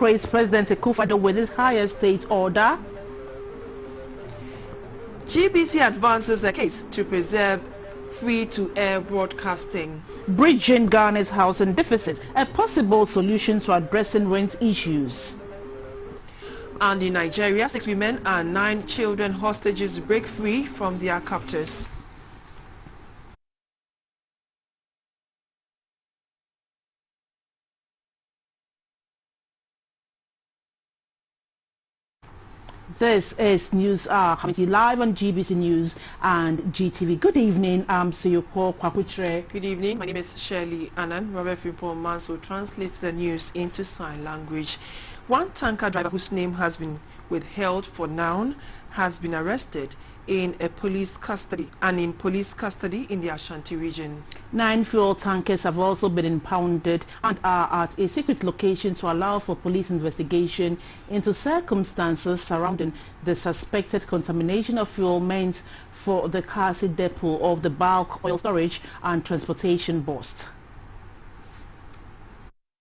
praised President Akufo-Addo with his higher state order. GBC advances a case to preserve free-to-air broadcasting. Bridging Ghana's housing deficit, a possible solution to addressing rent issues. And in Nigeria, 6 women and 9 children hostages break free from their captors. This is News Hour, coming live on GBC News and GTV. Good evening, I'm Siyoko Kwakutre. Good evening, my name is Shirley Annan. Robert Frimpong Manso translates the news into sign language. One tanker driver whose name has been withheld for now has been arrested in police custody in the Ashanti region. 9 fuel tankers have also been impounded and are at a secret location to allow for police investigation into circumstances surrounding the suspected contamination of fuel meant for the Kasi depot of the bulk oil storage and transportation bust.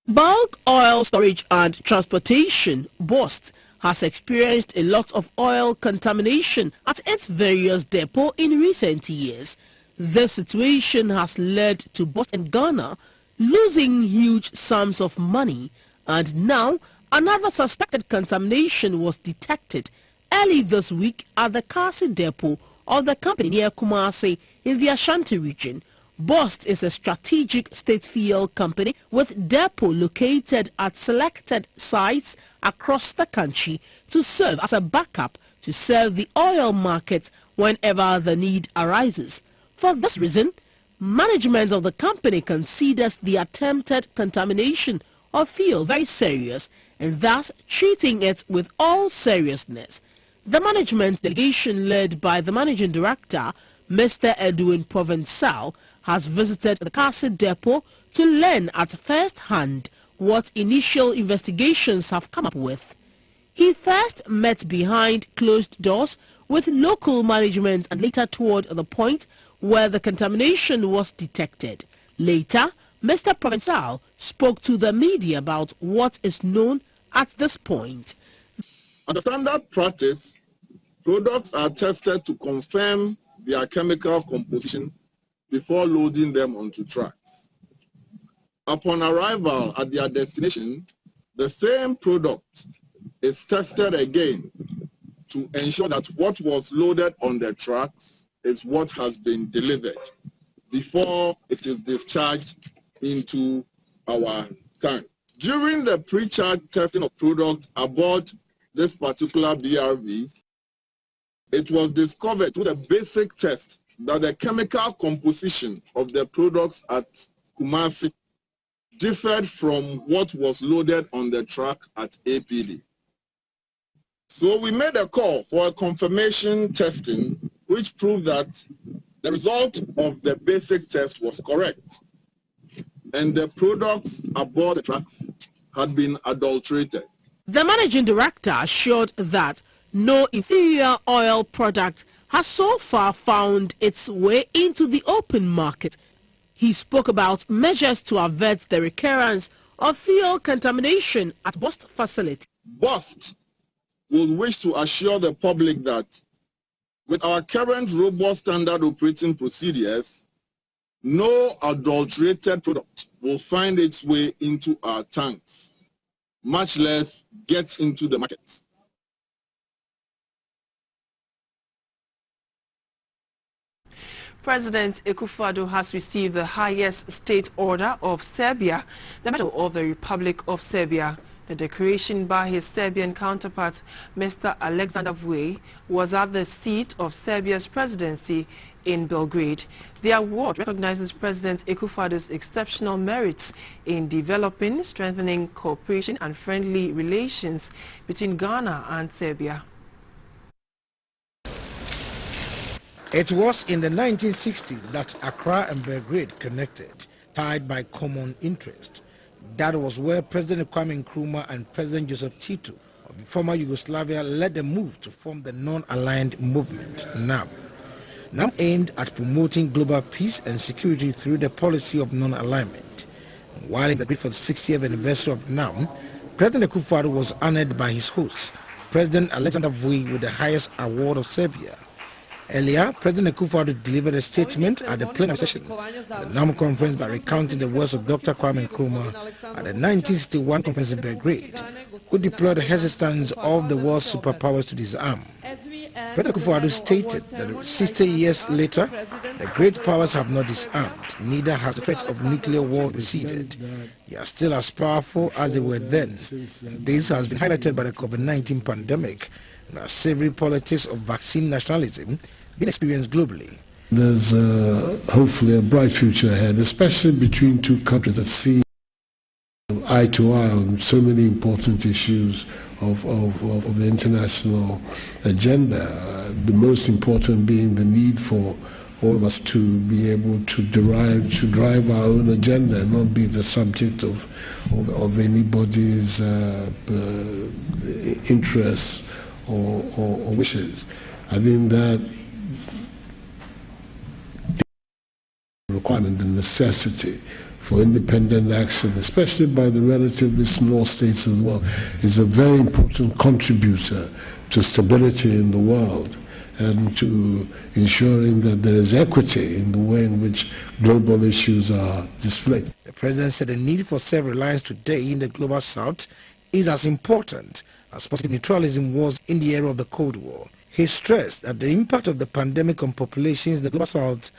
Bulk oil storage and transportation bust has experienced a lot of oil contamination at its various depots in recent years. This situation has led to Bust in Ghana losing huge sums of money, and now another suspected contamination was detected early this week at the Kasi depot of the company near Kumasi in the Ashanti region. Bust is a strategic state fuel company with depot located at selected sites across the country to serve as a backup to serve the oil market whenever the need arises. For this reason, management of the company considers the attempted contamination of fuel very serious and thus treating it with all seriousness. The management delegation led by the managing director, Mr. Edwin Provençal, has visited the Kasi depot to learn at first hand what initial investigations have come up with. He first met behind closed doors with local management and later toured the point where the contamination was detected. Later, Mr. Provençal spoke to the media about what is known at this point. As a standard practice, products are tested to confirm their chemical composition before loading them onto trucks. Upon arrival at their destination, the same product is tested again to ensure that what was loaded on the trucks is what has been delivered before it is discharged into our tank. During the pre-charge testing of products aboard this particular BRVs, it was discovered through the basic test that the chemical composition of the products at Kumasi differed from what was loaded on the truck at APD. So we made a call for a confirmation testing, which proved that the result of the basic test was correct, and the products aboard the trucks had been adulterated. The managing director assured that no inferior oil product has so far found its way into the open market. He spoke about measures to avert the recurrence of fuel contamination at Bust facility. Bust would wish to assure the public that with our current robust standard operating procedures, no adulterated product will find its way into our tanks, much less get into the market. President Akufo-Addo has received the highest state order of Serbia, the Medal of the Republic of Serbia. The decoration by his Serbian counterpart, Mr. Alexander Vučić, was at the seat of Serbia's presidency in Belgrade. The award recognizes President Akufo-Addo's exceptional merits in developing, strengthening cooperation and friendly relations between Ghana and Serbia. It was in the 1960s that Accra and Belgrade connected, tied by common interest. That was where President Kwame Nkrumah and President Joseph Tito of the former Yugoslavia led the move to form the non-aligned movement, NAM. NAM aimed at promoting global peace and security through the policy of non-alignment. While in the bid for the 60th anniversary of NAM, President Akufo-Addo was honored by his host, President Alexander Vučić, with the highest award of Serbia. Earlier, President Akufo-Addo delivered a statement at the plenary session of the NAM conference by recounting the words of Dr. Kwame Nkrumah at the 1961 conference in Belgrade, who deplored the hesitance of the world's superpowers to disarm. President Akufo-Addo stated that 60 years later, the great powers have not disarmed, neither has the threat of nuclear war receded. They are still as powerful as they were then. This has been highlighted by the COVID-19 pandemic and the savory politics of vaccine nationalism being experienced globally. There's hopefully a bright future ahead, especially between two countries that see eye to eye on so many important issues of the international agenda. The most important being the need for all of us to be able to drive our own agenda and not be the subject of anybody's interests or wishes. I think that requirement, the necessity for independent action, especially by the relatively small states of the world, is a very important contributor to stability in the world and to ensuring that there is equity in the way in which global issues are displayed. The President said the need for self-reliance today in the Global South is as important as positive neutralism was in the era of the Cold War. He stressed that the impact of the pandemic on populations in the Global South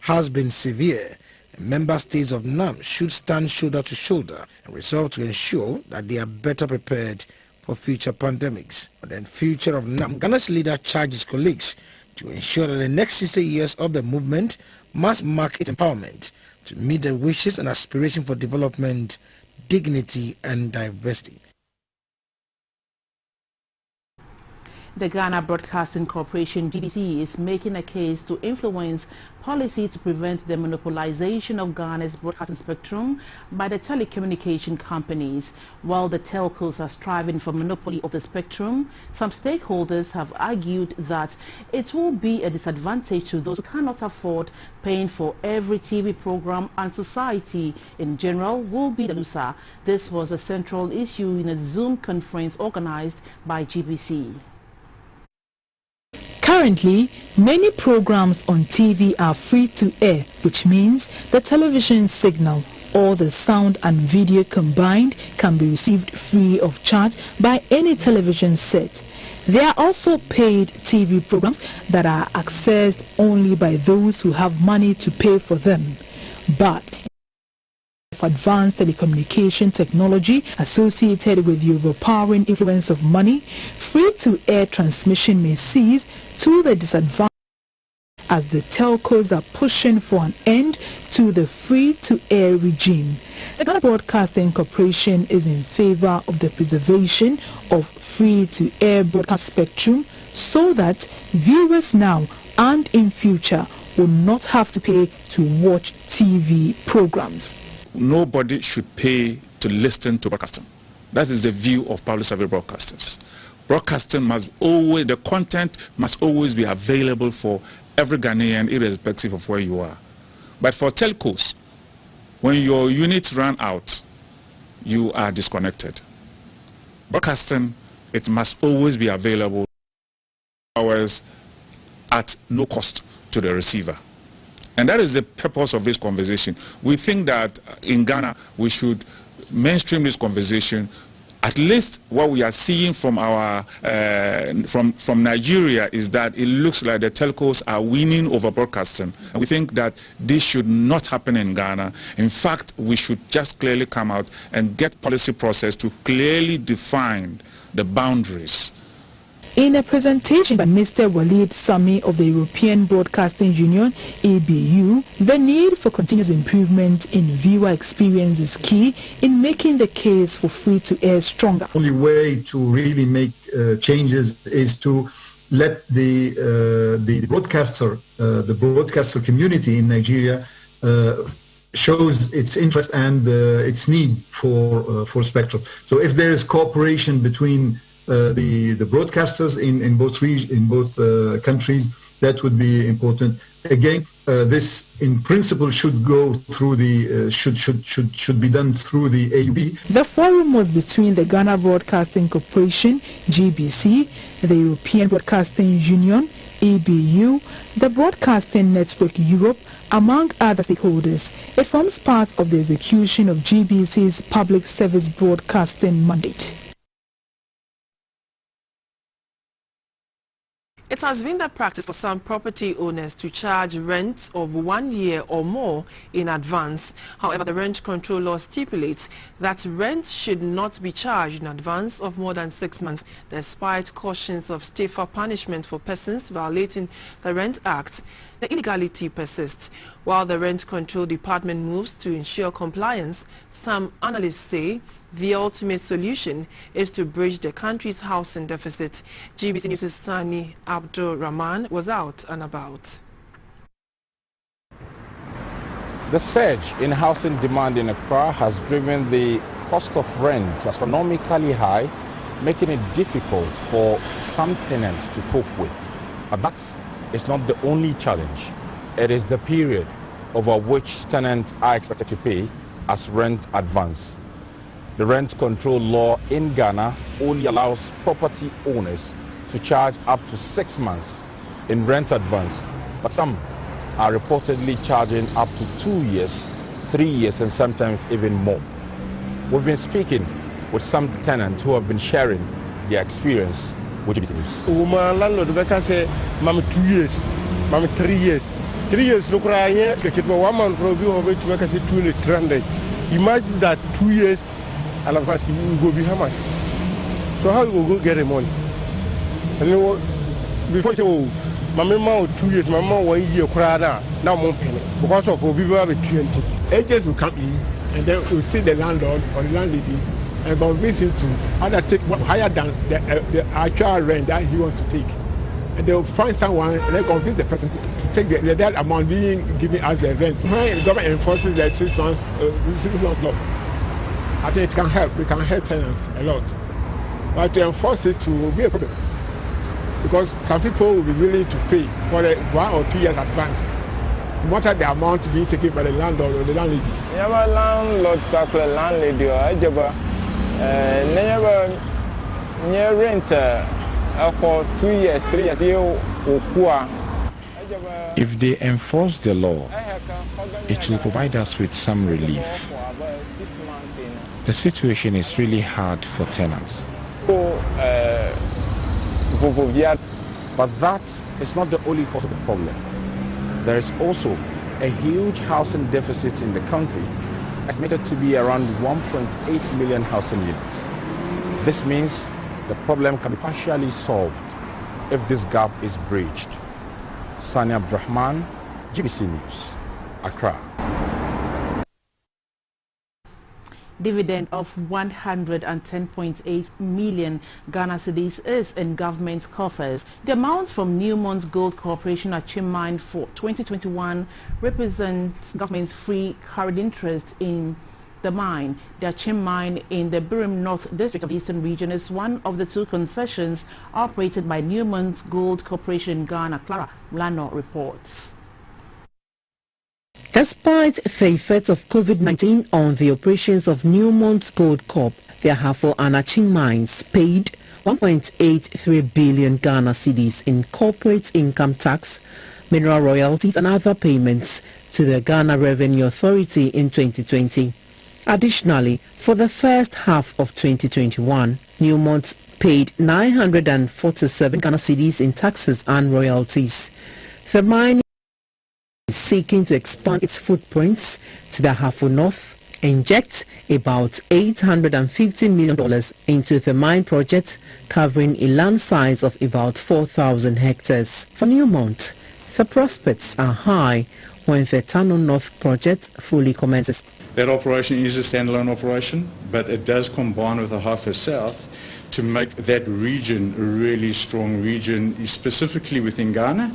has been severe. Member states of NAM should stand shoulder to shoulder and resolve to ensure that they are better prepared for future pandemics. And then future of NAM, Ghana's leader charged his colleagues to ensure that the next 60 years of the movement must mark its empowerment to meet the wishes and aspirations for development, dignity and diversity. The Ghana Broadcasting Corporation, GBC, is making a case to influence policy to prevent the monopolization of Ghana's broadcasting spectrum by the telecommunication companies. While the telcos are striving for monopoly of the spectrum, some stakeholders have argued that it will be a disadvantage to those who cannot afford paying for every TV program, and society in general will be the loser. This was a central issue in a Zoom conference organized by GBC. Currently, many programs on TV are free to air, which means the television signal or the sound and video combined can be received free of charge by any television set. There are also paid TV programs that are accessed only by those who have money to pay for them. But advanced telecommunication technology associated with the overpowering influence of money, free-to-air transmission may cease to the disadvantage as the telcos are pushing for an end to the free-to-air regime. The Ghana Broadcasting Corporation is in favor of the preservation of free-to-air broadcast spectrum so that viewers now and in future will not have to pay to watch TV programs. Nobody should pay to listen to broadcasting. That is the view of public service broadcasters. Broadcasting must always, the content must always be available for every Ghanaian, irrespective of where you are. But for telcos, when your units run out, you are disconnected. Broadcasting, it must always be available hours at no cost to the receiver. And that is the purpose of this conversation. We think that in Ghana, we should mainstream this conversation. At least what we are seeing from our from Nigeria is that it looks like the telcos are winning over broadcasting. And we think that this should not happen in Ghana. In fact, we should just clearly come out and get policy process to clearly define the boundaries. In a presentation by Mr. Walid Sami of the European Broadcasting Union, EBU, the need for continuous improvement in viewer experience is key in making the case for free-to-air stronger. The only way to really make changes is to let the broadcaster community in Nigeria shows its interest and its need for spectrum. So if there is cooperation between the broadcasters in both countries, That would be important. Again, this in principle should go through the should be done through the AUB. The forum was between the Ghana Broadcasting Corporation (GBC), the European Broadcasting Union (EBU), the Broadcasting Network Europe, among other stakeholders. It forms part of the execution of GBC's public service broadcasting mandate. It has been the practice for some property owners to charge rent of 1 year or more in advance. However, the rent control law stipulates that rent should not be charged in advance of more than 6 months, despite cautions of stiffer punishment for persons violating the Rent Act. The illegality persists. While the Rent Control Department moves to ensure compliance, some analysts say the ultimate solution is to bridge the country's housing deficit. GBC News' Sani Abdul Rahman was out and about. The surge in housing demand in Accra has driven the cost of rent astronomically high, making it difficult for some tenants to cope with. But that is not the only challenge. It is the period over which tenants are expected to pay as rent advance. The rent control law in Ghana only allows property owners to charge up to 6 months in rent advance, but some are reportedly charging up to 2 years, 3 years, and sometimes even more. We've been speaking with some tenants who have been sharing their experience with GBC News. My landlord can say, "Mama 2 years, Mama 3 years. 3 years, look right here. One month probably over to make us 200. Imagine that 2 years. And of course, you will go be how much? So how you will go get the money? And you know, before you say, oh, my mama 2 years, my mama 1 year, now more penny. Because of people have 20. Agents will come in and then we'll see the landlord or the landlady and convince him to undertake higher than the actual rent that he wants to take. And they'll find someone and then convince the person to take that amount being given as the rent. When the government enforces the 6 months law, I think it can help. We can help tenants a lot. But to enforce it will be a problem. Because some people will be willing to pay for 1 or 2 years advance, no matter the amount being taken by the landlord or the landlady. Never landlord back the landlady or never near rent for 2 years, 3 years, or poor. If they enforce the law, it will provide us with some relief. The situation is really hard for tenants. But that is not the only cause of the problem. There is also a huge housing deficit in the country, estimated to be around 1.8 million housing units. This means the problem can be partially solved if this gap is bridged. Sani Abdurrahman, GBC News, Accra. Dividend of 110.8 million Ghana cedis is in government's coffers. The amount from Newmont's Gold Corporation Achim Mine for 2021 represents government's free carried interest in the mine. The Achim Mine in the Birim North District of the Eastern Region is one of the 2 concessions operated by Newmont's Gold Corporation in Ghana. Clara Lano reports. Despite the effects of COVID-19 on the operations of Newmont's Gold Corp, the Ahafo and Achim mines paid 1.83 billion Ghana cedis in corporate income tax, mineral royalties and other payments to the Ghana Revenue Authority in 2020. Additionally, for the first half of 2021, Newmont paid 947 Ghana cedis in taxes and royalties. The mine is seeking to expand its footprints to the Ahafo North, inject about $850 million into the mine project, covering a land size of about 4,000 hectares. For Newmont, the prospects are high when the Tano North project fully commences. That operation is a standalone operation, but it does combine with the Ahafo South to make that region a really strong region, specifically within Ghana,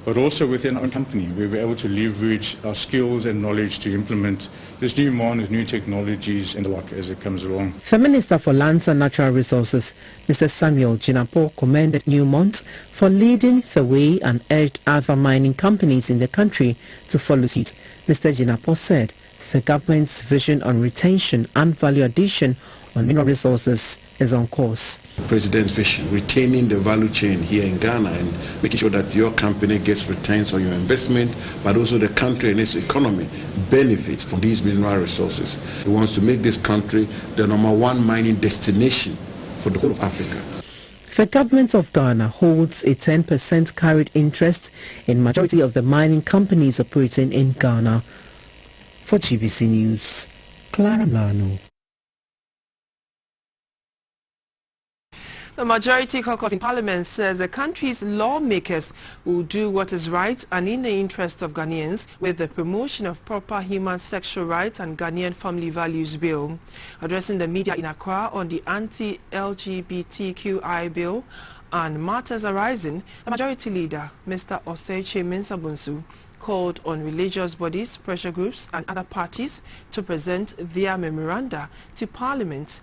but also within our company. We were able to leverage our skills and knowledge to implement this new MON with new technologies in the work as it comes along. The Minister for Lands and Natural Resources, Mr. Samuel Jinapor, commended Newmont for leading the way and urged other mining companies in the country to follow suit. Mr. Jinapor said the government's vision on retention and value addition on mineral resources is on course. President's vision, retaining the value chain here in Ghana and making sure that your company gets returns on your investment, but also the country and its economy benefits from these mineral resources. He wants to make this country the #1 mining destination for the whole of Africa. The government of Ghana holds a 10% carried interest in majority of the mining companies operating in Ghana. For GBC News, Clara Lano. The majority caucus in Parliament says the country's lawmakers will do what is right and in the interest of Ghanaians with the promotion of proper human sexual rights and Ghanaian family values bill. Addressing the media in Accra on the Anti-LGBTQI Bill and matters arising, the majority leader, Mr. Oseche Mensah-Bonsu, called on religious bodies, pressure groups and other parties to present their memoranda to Parliament's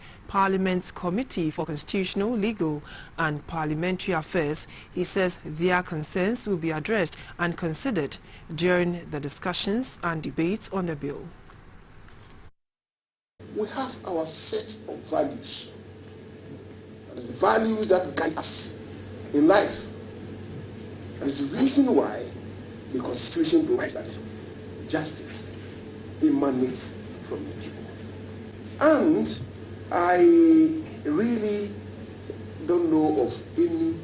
Committee for Constitutional, Legal and Parliamentary Affairs. He says their concerns will be addressed and considered during the discussions and debates on the bill. We have our set of values. That is the values that guide us in life. That is the reason why the Constitution provides that justice emanates from the people. And I really don't know of any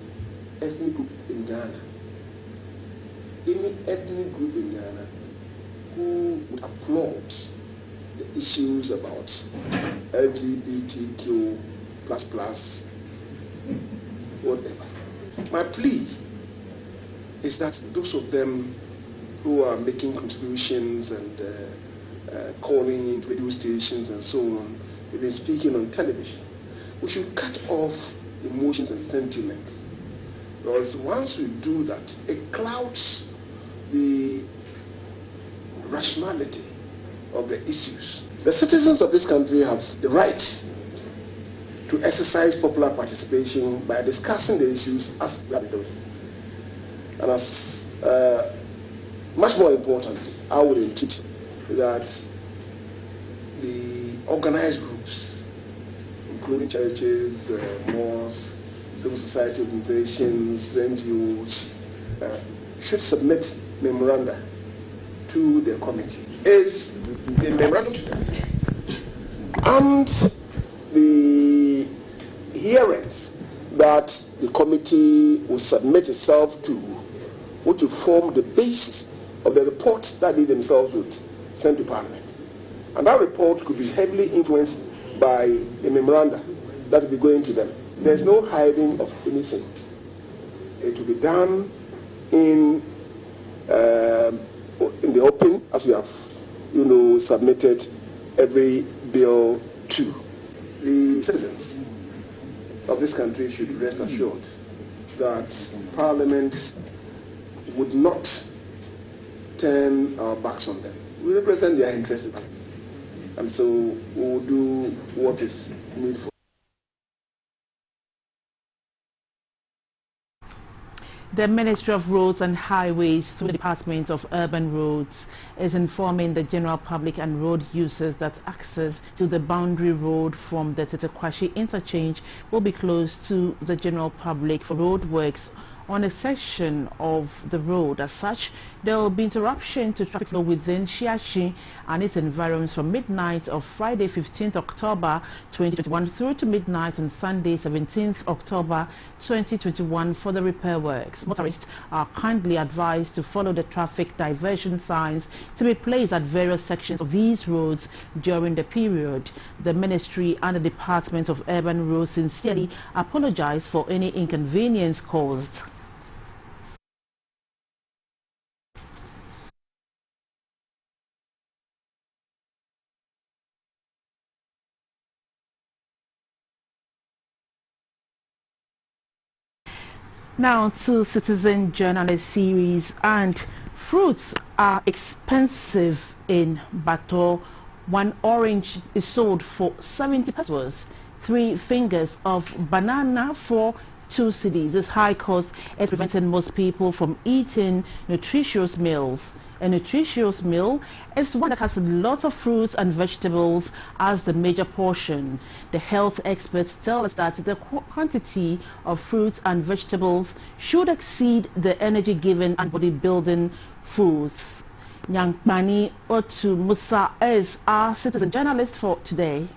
ethnic group in Ghana, who would applaud the issues about LGBTQ++, whatever. My plea is that those of them who are making contributions and calling into radio stations and so on, even speaking on television, we should cut off emotions and sentiments. Because once we do that, it clouds the rationality of the issues. The citizens of this country have the right to exercise popular participation by discussing the issues as we are doing. And as much more important, I would insist that the organized groups, including churches, mosques, civil society organizations, NGOs, should submit memoranda to the committee. Is the memorandum and the hearings that the committee will submit itself to, which will form the basis of the report that they themselves would send to Parliament. And that report could be heavily influenced by a memoranda that will be going to them. There's no hiding of anything. It will be done in the open, as we have, submitted every bill to. The citizens of this country should rest assured that Parliament would not turn our backs on them. We represent their interests, and so we will do what is needful. The Ministry of Roads and Highways, through the Department of Urban Roads, is informing the general public and road users that access to the boundary road from the Tetekwashi interchange will be closed to the general public for road works on a section of the road. As such, there will be interruption to traffic flow within Shiashi and its environs from midnight of Friday 15th October 2021 through to midnight on Sunday 17th October 2021 for the repair works. Motorists are kindly advised to follow the traffic diversion signs to be placed at various sections of these roads during the period. The Ministry and the Department of Urban Roads sincerely apologize for any inconvenience caused. Now to Citizen Journalist series, and fruits are expensive in Bato. One orange is sold for 70 pesos, 3 fingers of banana for 2 cedis. This high cost is preventing most people from eating nutritious meals. A nutritious meal is one that has lots of fruits and vegetables as the major portion. The health experts tell us that the quantity of fruits and vegetables should exceed the energy-giving and body-building foods. Nyankmani Otu Musa is our citizen journalist for today.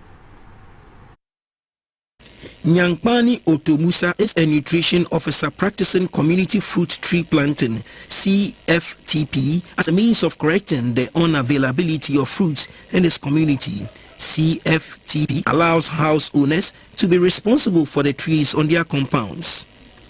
Nyankmani Otomusa is a nutrition officer practicing community fruit tree planting CFTP as a means of correcting the unavailability of fruits in his community. CFTP allows house owners to be responsible for the trees on their compounds.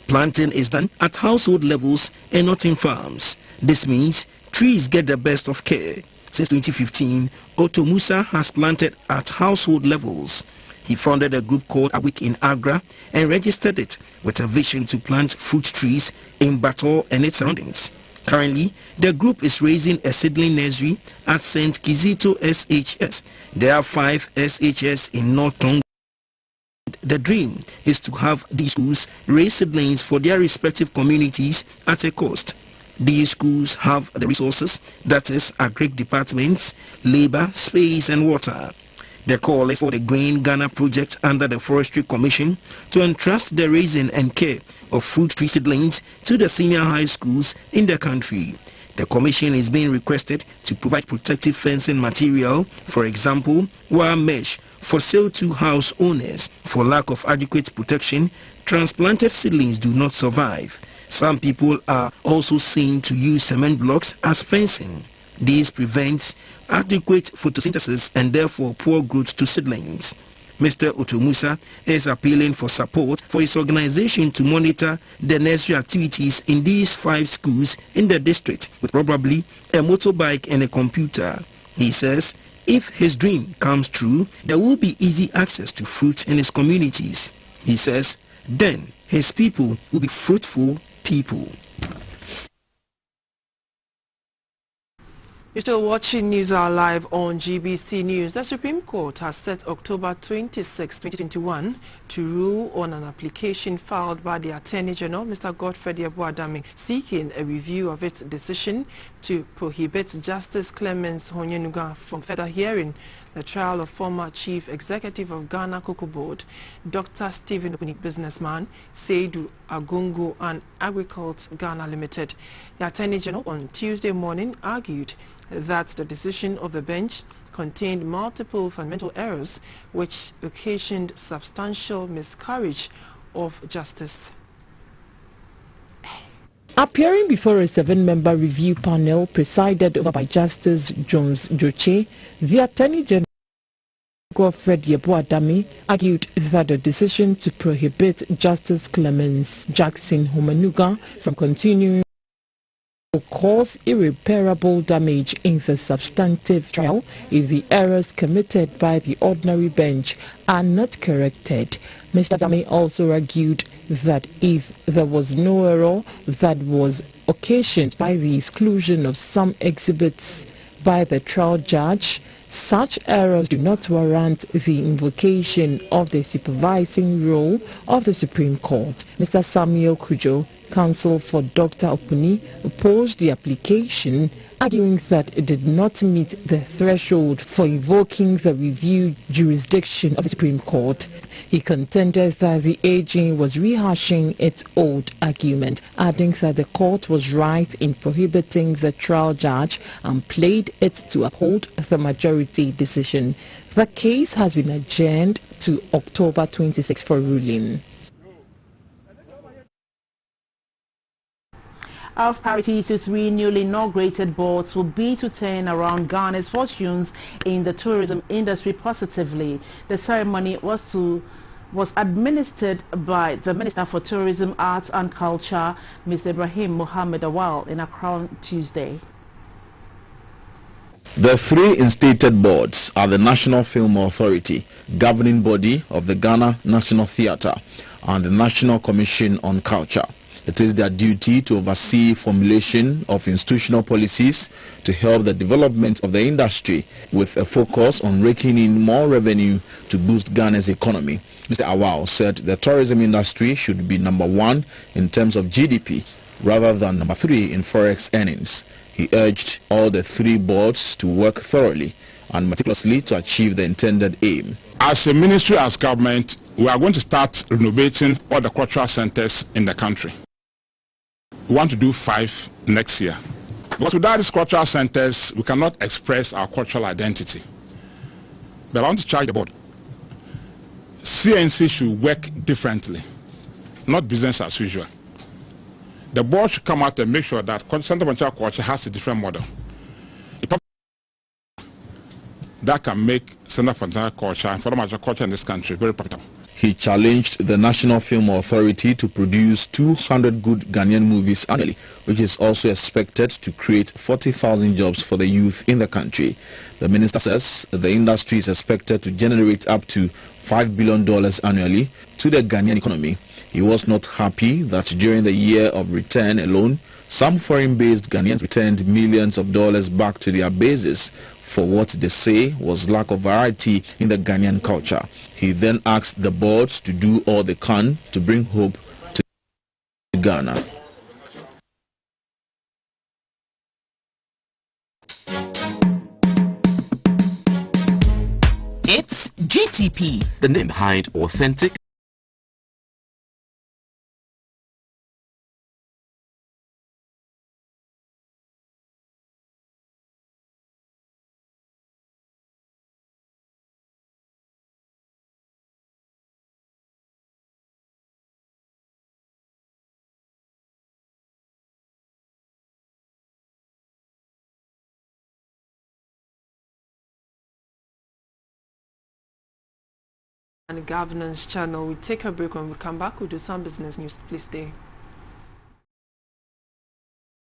Planting is done at household levels and not in farms. This means trees get the best of care. Since 2015, Otomusa has planted at household levels. He founded a group called Awik in Agra and registered it with a vision to plant fruit trees in Bato and its surroundings. Currently, the group is raising a seedling nursery at St. Kizito SHS. There are 5 SHS in North Tonga. The dream is to have these schools raise seedlings for their respective communities at a cost. These schools have the resources, that is, agric departments, labor, space and water. The call is for the Green Ghana project under the Forestry Commission to entrust the raising and care of fruit tree seedlings to the senior high schools in the country. The commission is being requested to provide protective fencing material, for example, wire mesh, for sale to house owners. For lack of adequate protection, transplanted seedlings do not survive. Some people are also seen to use cement blocks as fencing. This prevents adequate photosynthesis and therefore poor growth to seedlings. Mr. Otomusa is appealing for support for his organization to monitor the nursery activities in these 5 schools in the district with probably a motorbike and a computer. He says if his dream comes true, there will be easy access to fruits in his communities. He says then his people will be fruitful people. You're still watching News Hour Live on GBC News. The Supreme Court has set October 26, 2021 to rule on an application filed by the Attorney General, Mr. Godfrey Adami, seeking a review of its decision to prohibit Justice Clemens Honyenuga from further hearing the trial of former Chief Executive of Ghana Cocoa Board, Dr. Stephen Okuni, businessman, Seidu Agungu and Agricult Ghana Limited. The Attorney General on Tuesday morning argued that the decision of the bench contained multiple fundamental errors which occasioned substantial miscarriage of justice. Appearing before a 7-member review panel presided over by Justice Jones Joche, the Attorney General Godfrey Adami argued that the decision to prohibit Justice Clemens Jackson Honyenuga from continuing will cause irreparable damage in the substantive trial if the errors committed by the ordinary bench are not corrected. Mr. Adami also argued that if there was no error that was occasioned by the exclusion of some exhibits by the trial judge, such errors do not warrant the invocation of the supervising role of the Supreme Court. Mr. Samuel Kujo, counsel for Dr. Okuni, opposed the application, arguing that it did not meet the threshold for invoking the review jurisdiction of the Supreme Court. He contended that the AG was rehashing its old argument, adding that the court was right in prohibiting the trial judge and played it to uphold the majority decision. The case has been adjourned to October 26 for ruling. Of parity to 3 newly inaugurated boards will be to turn around Ghana's fortunes in the tourism industry positively. The ceremony was administered by the Minister for Tourism, Arts and Culture, Mr. Ibrahim Mohammed Awal, in Accra on Tuesday. The 3 instated boards are the National Film Authority, governing body of the Ghana National Theatre, and the National Commission on Culture. It is their duty to oversee formulation of institutional policies to help the development of the industry with a focus on raking in more revenue to boost Ghana's economy. Mr. Awao said the tourism industry should be number 1 in terms of GDP rather than number 3 in forex earnings. He urged all the 3 boards to work thoroughly and meticulously to achieve the intended aim. As a ministry, as government, we are going to start renovating all the cultural centers in the country. We want to do 5 next year. Because without these cultural centers, we cannot express our cultural identity. But I want to charge the board. CNC should work differently, not business as usual. The board should come out and make sure that Center for Cultural Culture has a different model. That can make Center for Culture and Cultural Culture in this country very profitable. He challenged the National Film Authority to produce 200 good Ghanaian movies annually, which is also expected to create 40,000 jobs for the youth in the country. The minister says the industry is expected to generate up to $5 billion annually to the Ghanaian economy. He was not happy that during the year of return alone, some foreign-based Ghanaians returned millions of dollars back to their bases for what they say was lack of variety in the Ghanaian culture. He then asked the boards to do all they can to bring hope to Ghana. It's GTP, the name behind authentic and governance channel. We take a break. When we come back, we'll do some business news. Please stay.